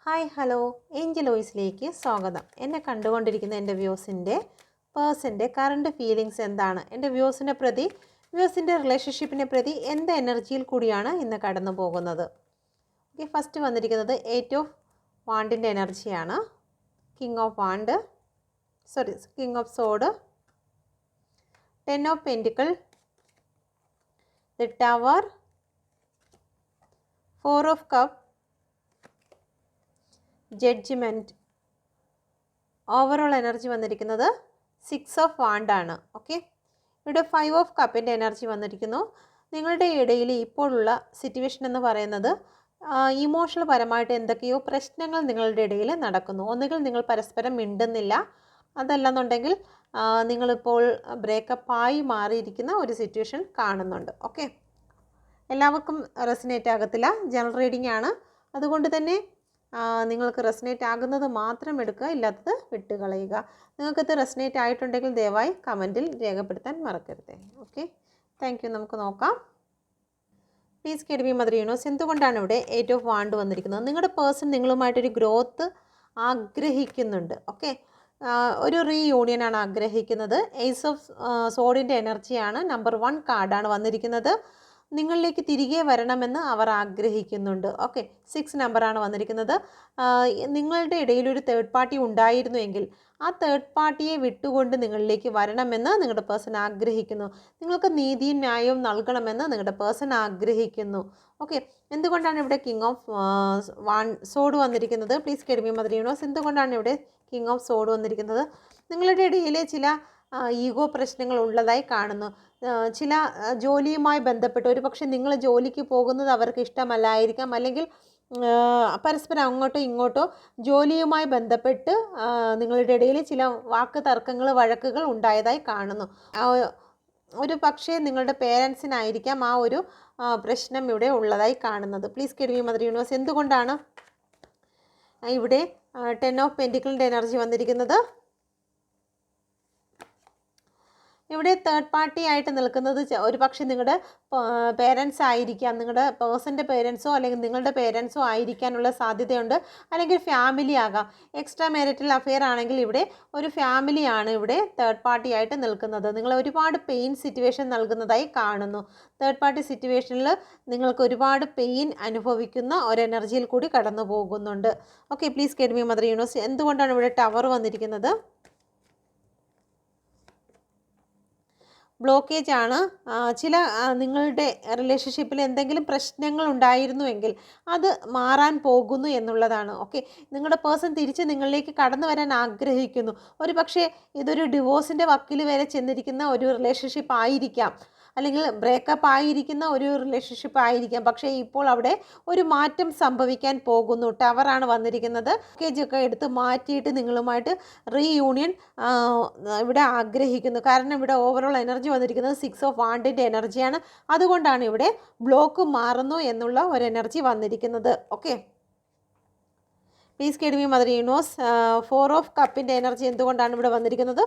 Hi hello Angel വോയിസിലേക്ക് സ്വാഗതം. എന്നെ കണ്ടുകൊണ്ടിരിക്കുന്ന എൻ്റെ വ്യൂസിൻ്റെ പേഴ്സൻ്റെ കറണ്ട് ഫീലിങ്സ് എന്താണ്, എൻ്റെ വ്യൂസിൻ്റെ റിലേഷൻഷിപ്പിനെ പ്രതി എന്ത് എനർജിയിൽ കൂടിയാണ് ഇന്ന് കടന്നു പോകുന്നത്? ഓക്കെ, ഫസ്റ്റ് വന്നിരിക്കുന്നത് 8 ഓഫ് വാണ്ടിൻ്റെ എനർജിയാണ്. King of sword, 10 of pentacle, the tower, 4 of cup, judgement. Overall energy വന്നിരിക്കുന്നത് 6 ഓഫ് വാണ്ടാണ്. ഓക്കെ, ഇവിടെ 5 ഓഫ് കപ്പിൻ്റെ എനർജി വന്നിരിക്കുന്നു. നിങ്ങളുടെ ഇടയിൽ ഇപ്പോഴുള്ള സിറ്റുവേഷൻ എന്ന് പറയുന്നത് ഇമോഷണൽ പരമായിട്ട് എന്തൊക്കെയോ പ്രശ്നങ്ങൾ നിങ്ങളുടെ ഇടയിൽ നടക്കുന്നു. ഒന്നുകിൽ നിങ്ങൾ പരസ്പരം മിണ്ടുന്നില്ല, അതല്ലെന്നുണ്ടെങ്കിൽ നിങ്ങളിപ്പോൾ ബ്രേക്കപ്പായി മാറിയിരിക്കുന്ന ഒരു സിറ്റുവേഷൻ കാണുന്നുണ്ട്. ഓക്കെ, എല്ലാവർക്കും റെസനേറ്റ് ആകത്തില്ല, ജനറൽ റീഡിംഗ് ആണ്. അതുകൊണ്ട് തന്നെ നിങ്ങൾക്ക് റെസനേറ്റ് ആകുന്നത് മാത്രം എടുക്കുക, ഇല്ലാത്തത് വിട്ടുകളയുക. നിങ്ങൾക്കത് റെസനേറ്റ് ആയിട്ടുണ്ടെങ്കിൽ ദയവായി കമൻറ്റിൽ രേഖപ്പെടുത്താൻ മറക്കരുത്. Okay, thank you. നമുക്ക് നോക്കാം. Please guide me Mother universe, എന്തുകൊണ്ടാണ് ഇവിടെ 8 ഓഫ് വാണ്ട് വന്നിരിക്കുന്നത്? നിങ്ങളുടെ പേഴ്സൺ നിങ്ങളുമായിട്ടൊരു ഗ്രോത്ത് ആഗ്രഹിക്കുന്നുണ്ട്. ഓക്കെ, ഒരു റീയൂണിയനാണ് ആഗ്രഹിക്കുന്നത്. ഏസ് ഓഫ് സോഡിൻ്റെ എനർജിയാണ്, നമ്പർ 1 കാർഡാണ് വന്നിരിക്കുന്നത്. നിങ്ങളിലേക്ക് തിരികെ വരണമെന്ന് അവർ ആഗ്രഹിക്കുന്നുണ്ട്. ഓക്കെ, 6 നമ്പറാണ് വന്നിരിക്കുന്നത്. നിങ്ങളുടെ ഇടയിൽ ഒരു തേർഡ് പാർട്ടി ഉണ്ടായിരുന്നുവെങ്കിൽ ആ തേർഡ് പാർട്ടിയെ വിട്ടുകൊണ്ട് നിങ്ങളിലേക്ക് വരണമെന്ന് നിങ്ങളുടെ പേഴ്സൺ ആഗ്രഹിക്കുന്നു. നിങ്ങൾക്ക് നീതിയും ന്യായവും നൽകണമെന്ന് നിങ്ങളുടെ പേഴ്സൺ ആഗ്രഹിക്കുന്നു. ഓക്കെ, എന്തുകൊണ്ടാണ് ഇവിടെ കിങ് ഓഫ് സോഡ് വന്നിരിക്കുന്നത്? Please guide me Mother universe, എന്തുകൊണ്ടാണ് ഇവിടെ കിങ് ഓഫ് സോഡ് വന്നിരിക്കുന്നത്? നിങ്ങളുടെ ഇടയിലെ ചില ഈഗോ പ്രശ്നങ്ങൾ ഉള്ളതായി കാണുന്നു. ചില ജോലിയുമായി ബന്ധപ്പെട്ട് ഒരു പക്ഷേ നിങ്ങൾ ജോലിക്ക് പോകുന്നത് അവർക്ക് ഇഷ്ടമല്ലായിരിക്കാം, അല്ലെങ്കിൽ പരസ്പരം അങ്ങോട്ടോ ഇങ്ങോട്ടോ ജോലിയുമായി ബന്ധപ്പെട്ട് നിങ്ങളുടെ ഇടയിൽ ചില വാക്ക് തർക്കങ്ങൾ, വഴക്കുകൾ ഉണ്ടായതായി കാണുന്നു. ഒരു പക്ഷേ നിങ്ങളുടെ പേരൻസിനായിരിക്കാം ആ ഒരു പ്രശ്നം ഇവിടെ ഉള്ളതായി കാണുന്നത്. Please guide me Mother universe, എന്തുകൊണ്ടാണ് ഇവിടെ 10 ഓഫ് പെൻറ്റിക്കിളിൻ്റെ എനർജി വന്നിരിക്കുന്നത്? ഇവിടെ തേർഡ് പാർട്ടി ആയിട്ട് നിൽക്കുന്നത് ഒരു പക്ഷേ നിങ്ങളുടെ പേരൻസ് ആയിരിക്കാം, നിങ്ങളുടെ പേഴ്സൻ്റെ പേരൻസോ അല്ലെങ്കിൽ നിങ്ങളുടെ പേരൻസോ ആയിരിക്കാനുള്ള സാധ്യതയുണ്ട്. അല്ലെങ്കിൽ ഫാമിലി ആകാം. എക്സ്ട്രാ മാരിറ്റൽ അഫെയർ ആണെങ്കിൽ ഇവിടെ ഒരു ഫാമിലിയാണ് ഇവിടെ തേർഡ് പാർട്ടി ആയിട്ട് നിൽക്കുന്നത്. നിങ്ങൾ ഒരുപാട് പെയിൻ സിറ്റുവേഷൻ നൽകുന്നതായി കാണുന്നു. തേർഡ് പാർട്ടി സിറ്റുവേഷനിൽ നിങ്ങൾക്ക് ഒരുപാട് പെയിൻ അനുഭവിക്കുന്ന ഒരു എനർജിയിൽ കൂടി കടന്നു പോകുന്നുണ്ട്. Okay, please guide me Mother universe, എന്തുകൊണ്ടാണ് ഇവിടെ ടവർ വന്നിരിക്കുന്നത്? ബ്ലോക്കേജ് ആണ്. ചില നിങ്ങളുടെ റിലേഷൻഷിപ്പിൽ എന്തെങ്കിലും പ്രശ്നങ്ങൾ ഉണ്ടായിരുന്നുവെങ്കിൽ അത് മാറാൻ പോകുന്നു എന്നുള്ളതാണ്. ഓക്കെ, നിങ്ങളുടെ പേഴ്സൺ തിരിച്ച് നിങ്ങളിലേക്ക് കടന്നു വരാൻ ആഗ്രഹിക്കുന്നു. ഒരു പക്ഷേ ഇതൊരു ഡിവോഴ്സിൻ്റെ വക്കിൽ വരെ ചെന്നിരിക്കുന്ന ഒരു റിലേഷൻഷിപ്പ് ആയിരിക്കാം, അല്ലെങ്കിൽ ബ്രേക്കപ്പ് ആയിരിക്കുന്ന ഒരു റിലേഷൻഷിപ്പ് ആയിരിക്കാം. പക്ഷേ ഇപ്പോൾ അവിടെ ഒരു മാറ്റം സംഭവിക്കാൻ പോകുന്നു. ടവറാണ് വന്നിരിക്കുന്നത്. പാക്കേജൊക്കെ എടുത്ത് മാറ്റിയിട്ട് നിങ്ങളുമായിട്ട് റീയൂണിയൻ ഇവിടെ ആഗ്രഹിക്കുന്നു. കാരണം ഇവിടെ ഓവറോൾ എനർജി വന്നിരിക്കുന്നത് 6 ഓഫ് വാണ്ടിൻ്റെ എനർജിയാണ്. അതുകൊണ്ടാണ് ഇവിടെ ബ്ലോക്ക് മാറുന്നു എന്നുള്ള ഒരു എനർജി വന്നിരിക്കുന്നത്. Okay, please guide me Mother Universe, 4 of കപ്പിൻ്റെ എനർജി എന്തുകൊണ്ടാണ് ഇവിടെ വന്നിരിക്കുന്നത്?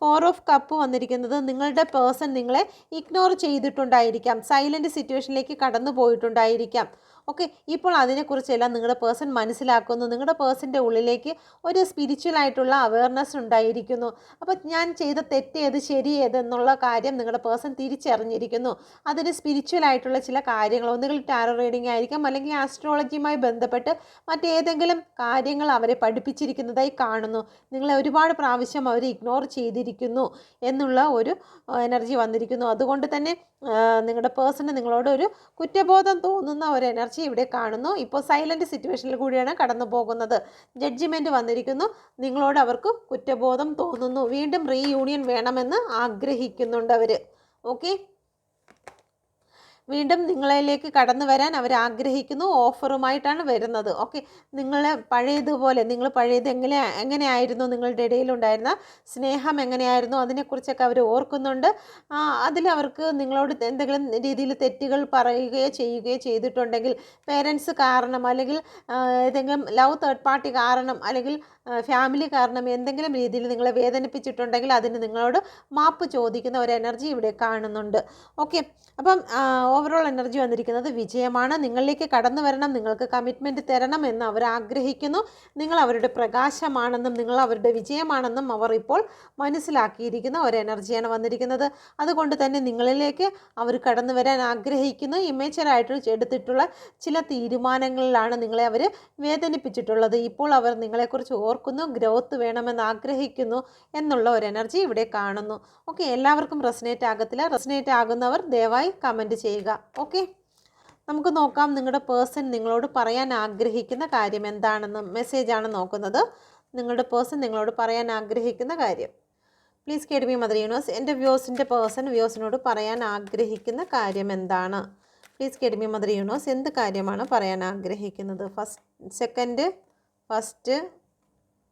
4 ഓഫ് കപ്പ് വന്നിരിക്കുന്നത് നിങ്ങളുടെ പേഴ്സൺ നിങ്ങളെ ഇഗ്നോർ ചെയ്തിട്ടുണ്ടായിരിക്കാം, സൈലൻറ്റ് സിറ്റുവേഷനിലേക്ക് കടന്നു പോയിട്ടുണ്ടായിരിക്കാം. ഓക്കെ, ഇപ്പോൾ അതിനെക്കുറിച്ചെല്ലാം നിങ്ങളുടെ പേഴ്സൺ മനസ്സിലാക്കുന്നു. നിങ്ങളുടെ പേഴ്സൻ്റെ ഉള്ളിലേക്ക് ഒരു സ്പിരിച്വൽ ആയിട്ടുള്ള അവയർനെസ് ഉണ്ടായിരിക്കുന്നു. അപ്പോൾ ഞാൻ ചെയ്ത തെറ്റ് ഏത് ശരി ഏതെന്നുള്ള കാര്യം നിങ്ങളുടെ പേഴ്സൺ തിരിച്ചറിഞ്ഞിരിക്കുന്നു. അതിന് സ്പിരിച്വൽ ആയിട്ടുള്ള ചില കാര്യങ്ങൾ, ഒന്നുകിൽ ടാരോ റീഡിംഗ് ആയിരിക്കാം, അല്ലെങ്കിൽ ആസ്ട്രോളജിയുമായി ബന്ധപ്പെട്ട് മറ്റേതെങ്കിലും കാര്യങ്ങൾ അവരെ പഠിപ്പിച്ചിരിക്കുന്നതായി കാണുന്നു. നിങ്ങളെ ഒരുപാട് പ്രാവശ്യം അവർ ഇഗ്നോർ ചെയ്തിരിക്കുന്നു എന്നുള്ള ഒരു എനർജി വന്നിരിക്കുന്നു. അതുകൊണ്ട് തന്നെ നിങ്ങളുടെ പേഴ്സണ് നിങ്ങളോട് ഒരു കുറ്റബോധം തോന്നുന്ന ഒരു എനർജി ഇവിടെ കാണുന്നു. ഇപ്പോൾ സൈലൻറ്റ് സിറ്റുവേഷനിൽ കൂടിയാണ് കടന്നു പോകുന്നത്. ജഡ്ജിമെൻറ്റ് വന്നിരിക്കുന്നു. നിങ്ങളോട് അവർക്ക് കുറ്റബോധം തോന്നുന്നു. വീണ്ടും റീയൂണിയൻ വേണമെന്ന് ആഗ്രഹിക്കുന്നുണ്ട് അവർ. ഓക്കെ, വീണ്ടും നിങ്ങളിലേക്ക് കടന്നു വരാൻ അവർ ആഗ്രഹിക്കുന്നു. ഓഫറുമായിട്ടാണ് വരുന്നത്. ഓക്കെ, നിങ്ങൾ പഴയത് എങ്ങനെയായിരുന്നു, നിങ്ങളുടെ ഇടയിലുണ്ടായിരുന്ന സ്നേഹം എങ്ങനെയായിരുന്നു, അതിനെക്കുറിച്ചൊക്കെ അവർ ഓർക്കുന്നുണ്ട്. അതിൽ അവർക്ക് നിങ്ങളോട് എന്തെങ്കിലും രീതിയിൽ തെറ്റുകൾ പറയുകയോ ചെയ്യുകയോ ചെയ്തിട്ടുണ്ടെങ്കിൽ, പേരൻസ് കാരണം അല്ലെങ്കിൽ ഏതെങ്കിലും ലവ് തേർഡ് പാർട്ടി കാരണം അല്ലെങ്കിൽ ഫാമിലി കാരണം എന്തെങ്കിലും രീതിയിൽ നിങ്ങളെ വേദനിപ്പിച്ചിട്ടുണ്ടെങ്കിൽ അതിന് നിങ്ങളോട് മാപ്പ് ചോദിക്കുന്ന ഒരു എനർജി ഇവിടെ കാണുന്നുണ്ട്. ഓക്കെ, അപ്പം ഓവറോൾ എനർജി വന്നിരിക്കുന്നത് വിജയമാണ്. നിങ്ങളിലേക്ക് കടന്നു വരണം, നിങ്ങൾക്ക് കമ്മിറ്റ്മെൻറ്റ് തരണം എന്ന് അവർ ആഗ്രഹിക്കുന്നു. നിങ്ങൾ അവരുടെ പ്രകാശമാണെന്നും നിങ്ങൾ അവരുടെ വിജയമാണെന്നും അവർ ഇപ്പോൾ മനസ്സിലാക്കിയിരിക്കുന്ന ഒരു എനർജിയാണ് വന്നിരിക്കുന്നത്. അതുകൊണ്ട് തന്നെ നിങ്ങളിലേക്ക് അവർ കടന്നു വരാൻ ആഗ്രഹിക്കുന്നു. ഇമേച്ചറായിട്ട് എടുത്തിട്ടുള്ള ചില തീരുമാനങ്ങളിലാണ് നിങ്ങളെ അവർ വേദനിപ്പിച്ചിട്ടുള്ളത്. ഇപ്പോൾ അവർ നിങ്ങളെക്കുറിച്ച് ഓർക്കുന്നു, ഗ്രോത്ത് വേണമെന്ന് ആഗ്രഹിക്കുന്നു എന്നുള്ള ഒരു എനർജി ഇവിടെ കാണുന്നു. ഓക്കെ, എല്ലാവർക്കും റെസനേറ്റ് ആകത്തില്ല. റെസനേറ്റ് ആകുന്നവർ ദയവായി കമൻറ്റ് ചെയ്യുക. ഓക്കെ, നമുക്ക് നോക്കാം നിങ്ങളുടെ പേഴ്സൺ നിങ്ങളോട് പറയാൻ ആഗ്രഹിക്കുന്ന കാര്യം എന്താണെന്ന്. മെസ്സേജാണ് നോക്കുന്നത്. നിങ്ങളുടെ പേഴ്സൺ നിങ്ങളോട് പറയാൻ ആഗ്രഹിക്കുന്ന കാര്യം. Please guide me Mother universe. എൻ്റെ വ്യൂസിനോട് പറയാൻ ആഗ്രഹിക്കുന്ന കാര്യം എന്താണ്? Please guide me Mother universe. എന്ത് കാര്യമാണ് പറയാൻ ആഗ്രഹിക്കുന്നത്? Second, first,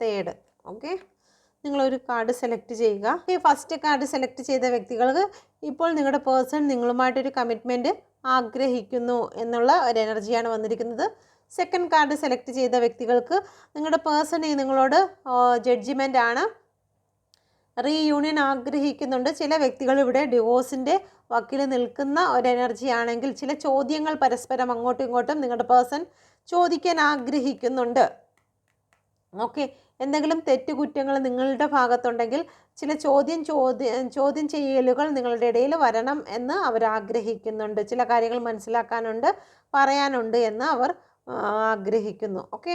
third. ഓക്കെ, നിങ്ങളൊരു കാർഡ് സെലക്ട് ചെയ്യുക. ഈ ഫസ്റ്റ് കാർഡ് സെലക്ട് ചെയ്ത വ്യക്തികൾക്ക് ഇപ്പോൾ നിങ്ങളുടെ പേഴ്സൺ നിങ്ങളുമായിട്ടൊരു കമ്മിറ്റ്മെൻറ്റ് ആഗ്രഹിക്കുന്നു എന്നുള്ള ഒരു എനർജിയാണ് വന്നിരിക്കുന്നത്. സെക്കൻഡ് കാർഡ് സെലക്ട് ചെയ്ത വ്യക്തികൾക്ക് നിങ്ങളുടെ പേഴ്സൺ നിങ്ങളോട് ജഡ്ജിമെൻ്റ് ആണ്, റീയൂണിയൻ ആഗ്രഹിക്കുന്നുണ്ട്. ചില വ്യക്തികൾ ഇവിടെ ഡിവോഴ്സിൻ്റെ വക്കിൽ നിൽക്കുന്ന ഒരു എനർജി ആണെങ്കിൽ ചില ചോദ്യങ്ങൾ പരസ്പരം അങ്ങോട്ടും ഇങ്ങോട്ടും നിങ്ങളുടെ പേഴ്സൺ ചോദിക്കാൻ ആഗ്രഹിക്കുന്നുണ്ട്. ഓക്കെ, എന്തെങ്കിലും തെറ്റുകുറ്റങ്ങൾ നിങ്ങളുടെ ഭാഗത്തുണ്ടെങ്കിൽ ചില ചോദ്യം ചെയ്യലുകൾ നിങ്ങളുടെ ഇടയിൽ വരണം എന്ന് അവർ ആഗ്രഹിക്കുന്നുണ്ട്. ചില കാര്യങ്ങൾ മനസ്സിലാക്കാനുണ്ട്, പറയാനുണ്ട് എന്ന് അവർ ആഗ്രഹിക്കുന്നു. ഓക്കെ,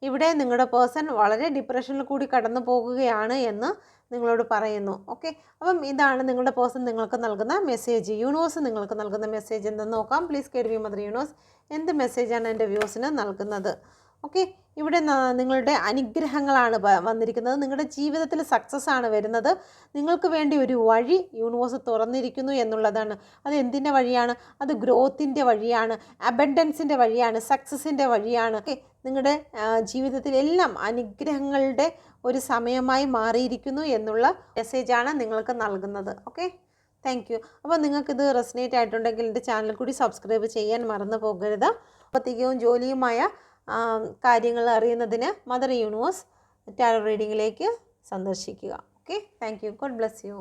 ഇവിടെ നിങ്ങളുടെ പേഴ്സൺ വളരെ ഡിപ്രഷനിൽ കൂടി കടന്നു പോകുകയാണ് എന്ന് നിങ്ങളോട് പറയുന്നു. ഓക്കെ, അപ്പം ഇതാണ് നിങ്ങളുടെ പേഴ്സൺ നിങ്ങൾക്ക് നൽകുന്ന മെസ്സേജ്. യൂണിവേഴ്സ് നിങ്ങൾക്ക് നൽകുന്ന മെസ്സേജ് എന്തെന്ന് നോക്കാം. Please guide me Mother universe. എന്ത് മെസ്സേജാണ് എൻ്റെ വ്യൂസിന് നൽകുന്നത്? ഓക്കെ, ഇവിടെ നിങ്ങളുടെ അനുഗ്രഹങ്ങളാണ് വന്നിരിക്കുന്നത്. നിങ്ങളുടെ ജീവിതത്തിൽ സക്സസ് ആണ് വരുന്നത്. നിങ്ങൾക്ക് വേണ്ടി ഒരു വഴി യൂണിവേഴ്സ് തുറന്നിരിക്കുന്നു എന്നുള്ളതാണ്. അത് എന്തിൻ്റെ വഴിയാണ്? അത് ഗ്രോത്തിൻ്റെ വഴിയാണ്, അബൻഡൻസിൻ്റെ വഴിയാണ്, സക്സസിൻ്റെ വഴിയാണ്. ഓക്കെ, നിങ്ങളുടെ ജീവിതത്തിലെല്ലാം അനുഗ്രഹങ്ങളുടെ ഒരു സമയമായി മാറിയിരിക്കുന്നു എന്നുള്ള മെസ്സേജാണ് നിങ്ങൾക്ക് നൽകുന്നത്. Okay, thank you. അപ്പോൾ നിങ്ങൾക്കിത് റെസനേറ്റ് ആയിട്ടുണ്ടെങ്കിൽ എൻ്റെ ചാനൽ കൂടി സബ്സ്ക്രൈബ് ചെയ്യാൻ മറന്നു പോകരുത്. സാമ്പത്തികവും ജോലിയുമായ കാര്യങ്ങൾ അറിയുന്നതിന് മദർ യൂണിവേഴ്സ് ടാരോ റീഡിങ്ങിലേക്ക് സന്ദർശിക്കുക. Okay, thank you. God bless you.